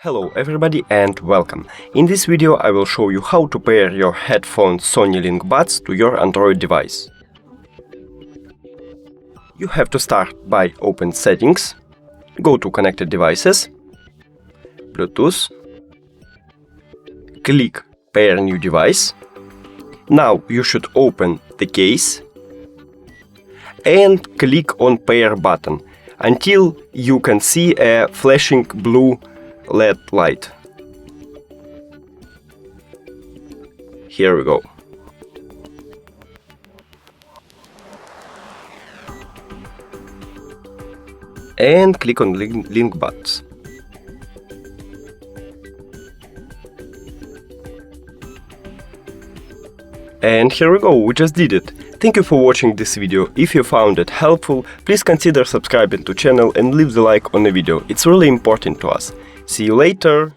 Hello everybody and welcome. In this video I will show you how to pair your headphones Sony LinkBuds to your Android device. You have to start by open Settings, go to Connected Devices, Bluetooth, click Pair New Device. Now you should open the case and click on Pair button until you can see a flashing blue LED light. Here we go. And click on LinkBuds. And here we go, we just did it. Thank you for watching this video. If you found it helpful, please consider subscribing to channel and leave the like on the video. It's really important to us. See you later!